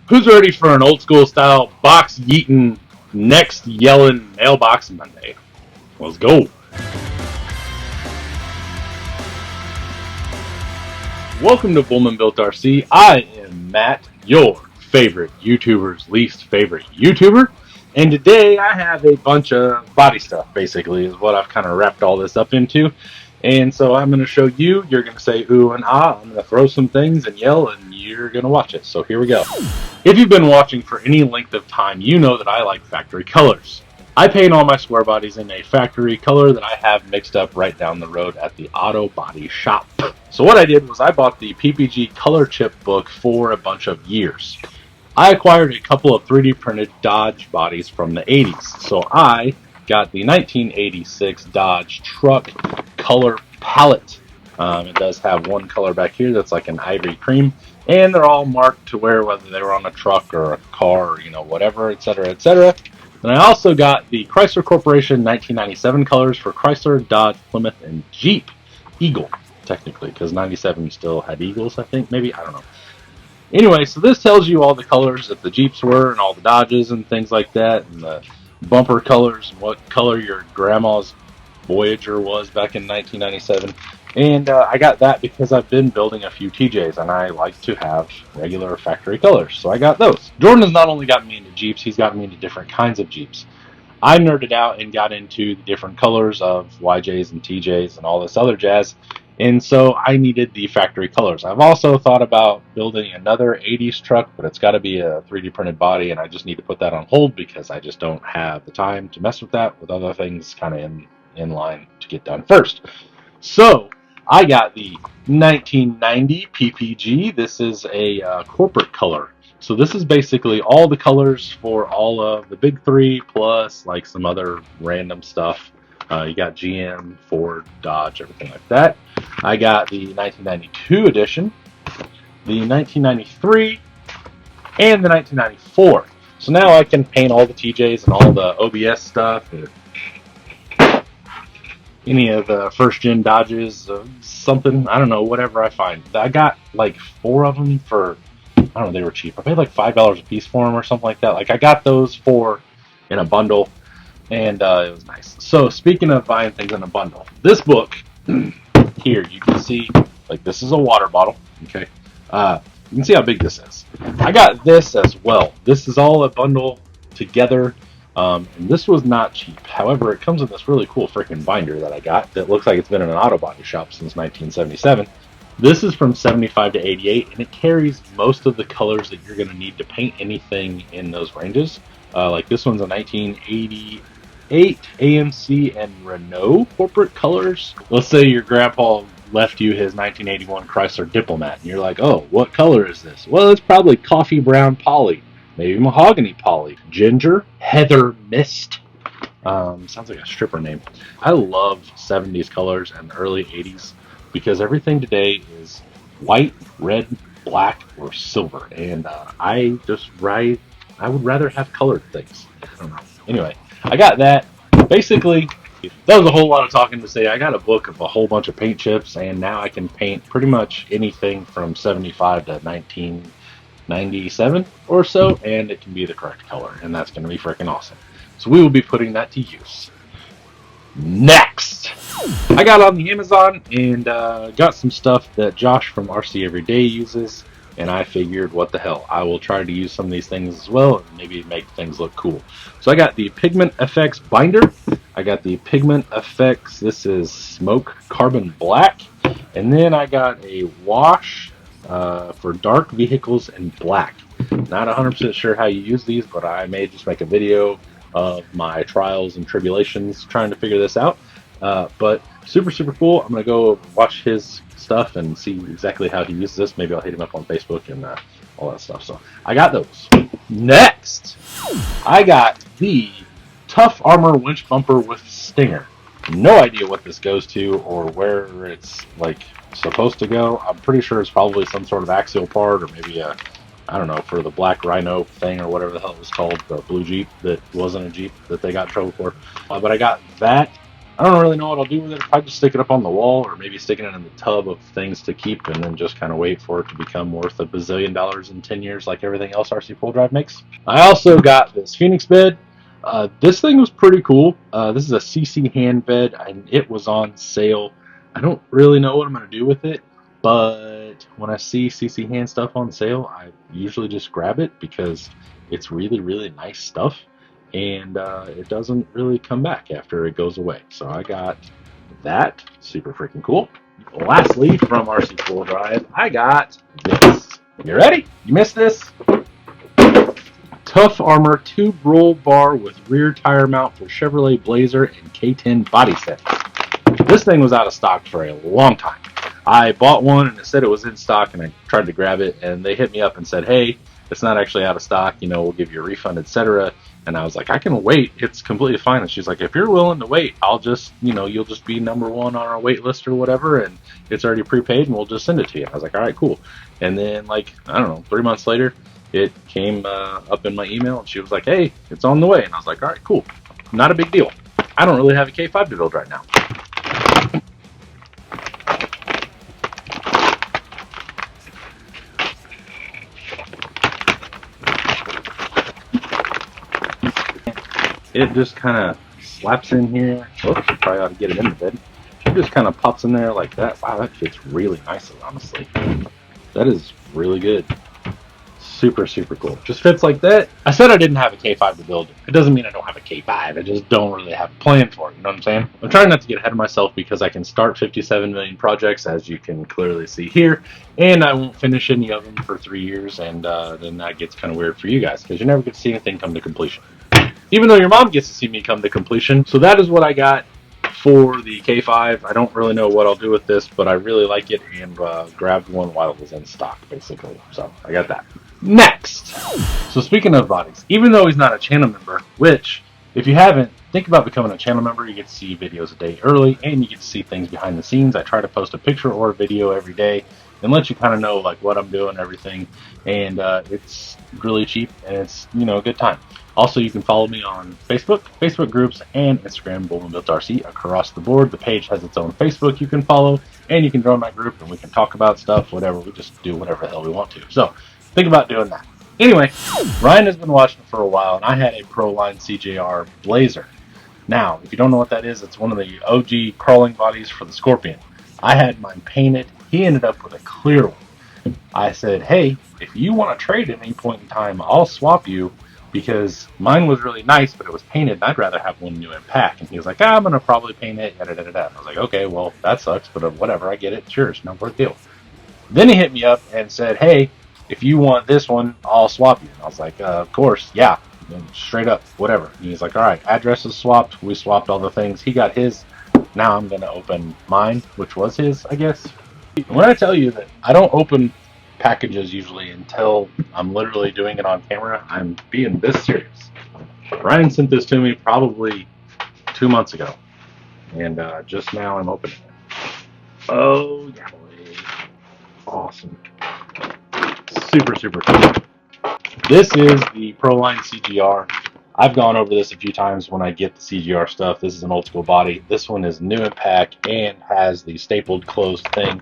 Who's ready for an old school style box yeeting, next yelling mailbox Monday? Let's go. Welcome to Bullman Built RC. I am Matt, your favorite YouTuber's least favorite YouTuber. And today I have a bunch of body stuff, basically, is what I've kind of wrapped all this up into. And so I'm going to show you, you're going to say ooh and ah, I'm going to throw some things and yell, and you're going to watch it. So here we go. If you've been watching for any length of time, you know that I like factory colors. I paint all my square bodies in a factory color that I have mixed up right down the road at the auto body shop. So what I did was I bought the PPG color chip book for a bunch of years. I acquired a couple of 3D printed Dodge bodies from the 80s. So I got the 1986 Dodge truck color palette. It does have one color back here that's like an ivory cream, and they're all marked to where whether they were on a truck or a car or whatever, etc., etc. And I also got the Chrysler Corporation 1997 colors for Chrysler, Dodge, Plymouth, and Jeep Eagle, technically, because 97 you still had Eagles, I think, maybe, I don't know. Anyway, so this tells you all the colors that the Jeeps were and all the Dodges and things like that, and the bumper colors and what color your grandma's Voyager was back in 1997. And I got that because I've been building a few TJs and I like to have regular factory colors, so I got those. Jordan has not only got me into Jeeps, he's got me into different kinds of Jeeps. I nerded out and got into the different colors of YJs and TJs and all this other jazz, and so I needed the factory colors. I've also thought about building another 80s truck, but it's got to be a 3D printed body, and I just need to put that on hold because I just don't have the time to mess with that, with other things kind of in line to get done first. So I got the 1990 PPG. This is a corporate color. So this is basically all the colors for all of the big three plus like some other random stuff. You got GM, Ford, Dodge, everything like that. I got the 1992 edition, the 1993, and the 1994. So now I can paint all the TJs and all the OBS stuff, any of the first gen Dodges, something, I don't know, whatever I find. I got like 4 of them for, I don't know, they were cheap. I paid like $5 a piece for them or something like that. Like I got those 4 in a bundle, and it was nice. So speaking of buying things in a bundle, this book here, you can see, like, this is a water bottle, okay? You can see how big this is. I got this as well. This is all a bundle together, and this was not cheap. However, it comes in this really cool freaking binder that I got that looks like it's been in an auto body shop since 1977. This is from 75 to 88, and it carries most of the colors that you're going to need to paint anything in those ranges. Like this one's a 1988 AMC and Renault corporate colors. Let's say your grandpa left you his 1981 Chrysler Diplomat, and you're like, oh, what color is this? Well, it's probably coffee brown poly, maybe mahogany poly, ginger, heather mist. Sounds like a stripper name. I love 70s colors and early 80s because everything today is white, red, black, or silver, and I would rather have colored things. I don't know. Anyway, I got that. Basically, that was a whole lot of talking to say I got a book of a whole bunch of paint chips, and now I can paint pretty much anything from 75 to 1997 or so, and it can be the correct color, and that's going to be freaking awesome. So we will be putting that to use. Next! I got on the Amazon and got some stuff that Josh from RC Everyday uses, and I figured, what the hell, I will try to use some of these things as well and maybe make things look cool. So I got the Pigment FX binder, I got the Pigment FX, this is Smoke Carbon Black, and then I got a wash for dark vehicles in black. Not 100% sure how you use these, but I may just make a video of my trials and tribulations trying to figure this out. But super cool. I'm going to go watch his stuff and see exactly how he uses this. Maybe I'll hit him up on Facebook and all that stuff. So I got those. Next, I got the Tough Armor winch bumper with stinger. No idea what this goes to or where it's like supposed to go. I'm pretty sure it's probably some sort of axial part, or maybe a, I don't know, for the black Rhino thing or whatever the hell it was called, the blue Jeep that wasn't a Jeep that they got in trouble for. But I got that I don't really know what I'll do with it. I'll just stick it up on the wall, or maybe sticking it in the tub of things to keep, and then just kind of wait for it to become worth $1 billion in 10 years, like everything else RC Full Drive makes. I also got this Phoenix bed. This thing was pretty cool. This is a CC hand bed, and it was on sale. I don't really know what I'm going to do with it, but when I see CC hand stuff on sale, I usually just grab it because it's really, really nice stuff, and it doesn't really come back after it goes away. So I got that. Super freaking cool. Lastly, from RC Full Drive, I got this. You ready? You missed this? Tough Armor tube roll bar with rear tire mount for Chevrolet Blazer and K10 body set. This thing was out of stock for a long time. I bought one and it said it was in stock, and I tried to grab it, and they hit me up and said, hey, it's not actually out of stock, we'll give you a refund, etc. And I was like, I can wait, it's completely fine. And she's like, if you're willing to wait, I'll just, you'll just be number one on our wait list or whatever, and it's already prepaid, and we'll just send it to you. I was like, all right, cool. And then, 3 months later, it came up in my email, and she was like, hey, it's on the way. And I was like, all right, cool. Not a big deal. I don't really have a K5 to build right now. It just kind of slaps in here. Oops, probably ought to get it in the bed. It just kind of pops in there like that. Wow, that fits really nicely, honestly. That is really good. Super, super cool. Just fits like that. I said I didn't have a K5 to build. It doesn't mean I don't have a K5. I just don't really have a plan for it. You know what I'm saying? I'm trying not to get ahead of myself because I can start 57 million projects, as you can clearly see here, and I won't finish any of them for 3 years, and then that gets kind of weird for you guys because you never get to see anything come to completion. Even though your mom gets to see me come to completion. So that is what I got for the K5. I don't really know what I'll do with this, but I really like it, and grabbed one while it was in stock, basically. So I got that. Next. So speaking of bodies, even though he's not a channel member, which, if you haven't, think about becoming a channel member. You get to see videos a day early, and you get to see things behind the scenes. I try to post a picture or a video every day and let you kind of know what I'm doing and everything. And it's really cheap, and it's a good time. Also, you can follow me on Facebook groups, and Instagram, Bullman Built RC, across the board. The page has its own Facebook you can follow, and you can join my group, and we can talk about stuff, whatever. We just do whatever the hell we want to. So think about doing that. Anyway, Ryan has been watching for a while, and I had a Proline CJR Blazer. Now, if you don't know what that is, it's one of the OG crawling bodies for the Scorpion. I had mine painted. He ended up with a clear one. I said, hey, if you want to trade at any point in time, I'll swap you, because mine was really nice, but it was painted, and I'd rather have one new in pack. And he was like, I'm going to probably paint it, yada, yada, yada. I was like, okay, well, that sucks, but whatever, I get it. Sure, it's no big deal. Then he hit me up and said, hey, if you want this one, I'll swap you. And I was like, of course, yeah, straight up, whatever. And he's like, all right, address is swapped. We swapped all the things. He got his. Now I'm going to open mine, which was his, I guess. When I tell you that I don't open packages usually until I'm literally doing it on camera, I'm being this serious. Ryan sent this to me probably 2 months ago, and just now I'm opening it. Oh yeah, boy. Awesome. Super, super cool. This is the Proline CGR. I've gone over this a few times when I get the CGR stuff. This is an old school body. This one is new in pack and has the stapled closed thing.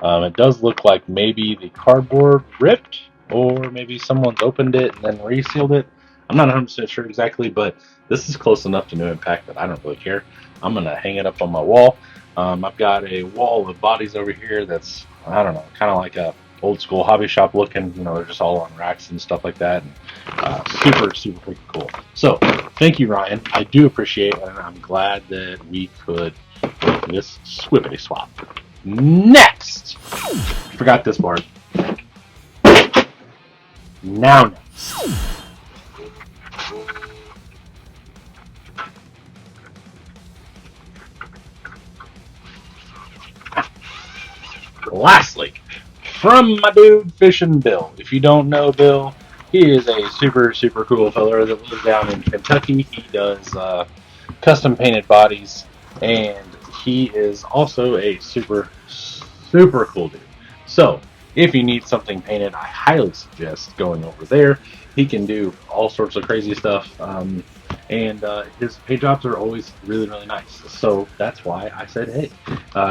It does look like maybe the cardboard ripped, or maybe someone's opened it and then resealed it. I'm not 100% sure exactly, but this is close enough to new in pack that I don't really care. I'm going to hang it up on my wall. I've got a wall of bodies over here that's, I don't know, kind of like a old school hobby shop looking. They're just all on racks and stuff like that. And, super, super freaking cool. So, thank you, Ryan. I do appreciate it, and I'm glad that we could make this swippity swap. Next! Forgot this part. Now next. Lastly, from my dude Fishing Bill. If you don't know Bill, he is a super, super cool fella that lives down in Kentucky. He does custom painted bodies, and he is also a super, super cool dude. So, if you need something painted, I highly suggest going over there. He can do all sorts of crazy stuff. and his paint jobs are always really, really nice. So that's why I said, hey,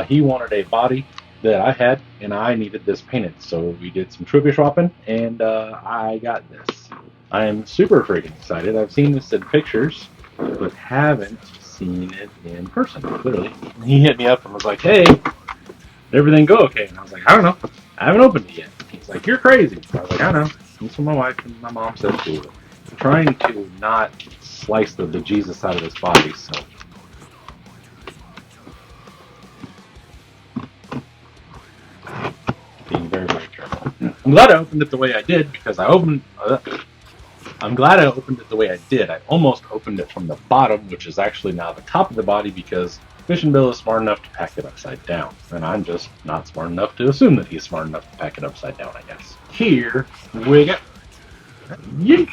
he wanted a body that I had, and I needed this painted. So we did some trivia swapping, and I got this. I am super freaking excited. I've seen this in pictures, but haven't seen it in person, clearly. He hit me up and was like, hey, did everything go okay? And I was like, I don't know. I haven't opened it yet. He's like, you're crazy. I was like, I know. That's what my wife and my mom said too. I'm trying to not slice the Jesus out of his body, so. Being very, very careful. I'm glad I opened it the way I did because I'm glad I opened it the way I did. I almost opened it from the bottom, which is actually now the top of the body because Mission Bill is smart enough to pack it upside down. And I'm just not smart enough to assume that he's smart enough to pack it upside down, I guess. Here we go. Yeet.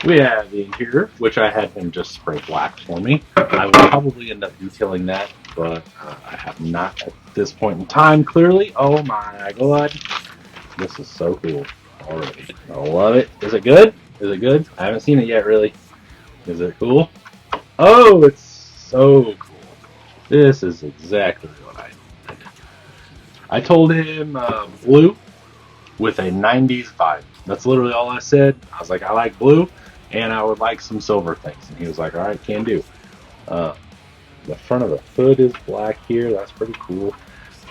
We have the interior, which I had him just spray black for me. I will probably end up detailing that, but I have not at this point in time, clearly. Oh my god. This is so cool already. I love it. Is it good? Is it good? I haven't seen it yet, really. Is it cool? Oh, it's so cool. This is exactly what I wanted. I told him blue with a 90s vibe. That's literally all I said. I was like, I like blue, and I would like some silver things. And he was like, all right, can do. The front of the hood is black here. That's pretty cool.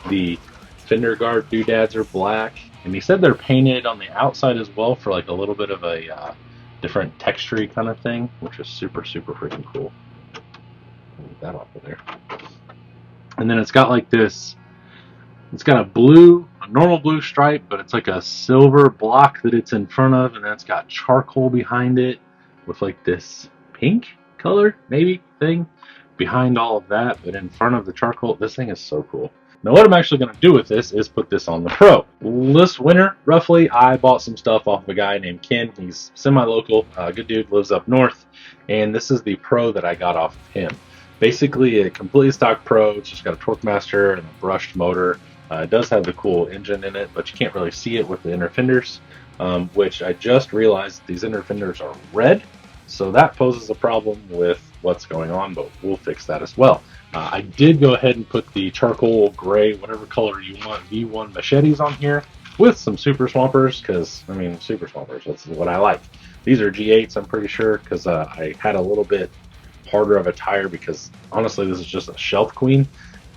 The fender guard doodads are black. And he said they're painted on the outside as well for like a little bit of a different texture kind of thing, which is super, super freaking cool. Get that off of there. And then it's got like this, it's got a normal blue stripe, but it's like a silver block that it's in front of, and then it's got charcoal behind it with like this pink color, maybe, thing behind all of that, but in front of the charcoal. This thing is so cool. Now what I'm actually going to do with this is put this on the Pro. This winter, roughly, I bought some stuff off of a guy named Ken. He's semi-local, good dude, lives up north, and this is the Pro that I got off of him. Basically a completely stock Pro. It's just got a torque master and a brushed motor. It does have the cool engine in it, but you can't really see it with the inner fenders, which I just realized these inner fenders are red, so that poses a problem with what's going on, but we'll fix that as well. I did go ahead and put the charcoal gray, whatever color you want, V1 machetes on here with some Super Swampers, because, I mean, Super Swampers, that's what I like. These are G8s, I'm pretty sure, because I had a little bit harder of a tire because, honestly, this is just a shelf queen.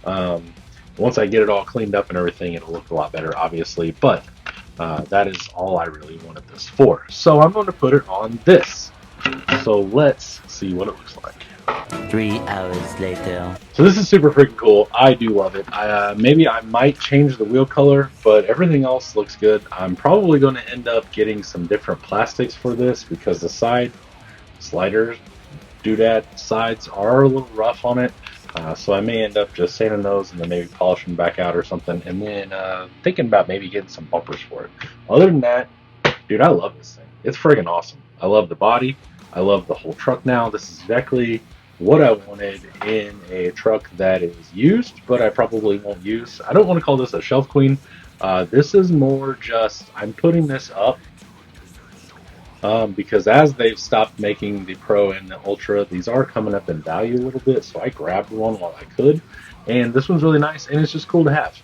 Once I get it all cleaned up and everything, it'll look a lot better, obviously, but that is all I really wanted this for. So I'm going to put it on this. So let's see what it looks like. 3 hours later. So this is super freaking cool. I do love it. Maybe I might change the wheel color, but everything else looks good. I'm probably going to end up getting some different plastics for this because the side sliders, doodad sides are a little rough on it. So I may end up just sanding those and then maybe polishing back out or something, and then thinking about maybe getting some bumpers for it. Other than that, dude, I love this thing. It's friggin' awesome. I love the body. I love the whole truck now. This is exactly what I wanted in a truck that is used, but I probably won't use. I don't want to call this a shelf queen. This is more just, I'm putting this up because as they've stopped making the Pro and the Ultra, these are coming up in value a little bit, so I grabbed one while I could, and this one's really nice, and it's just cool to have.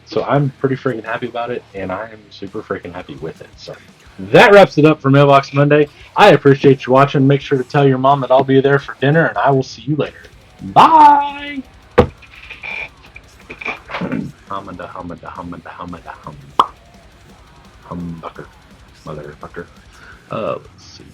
So I'm pretty freaking happy about it, and I am super freaking happy with it. So that wraps it up for Mailbox Monday. I appreciate you watching. Make sure to tell your mom that I'll be there for dinner, and I will see you later. Bye! Humada, humada, humada, humada, hum. Humbucker. Motherfucker. Let's see.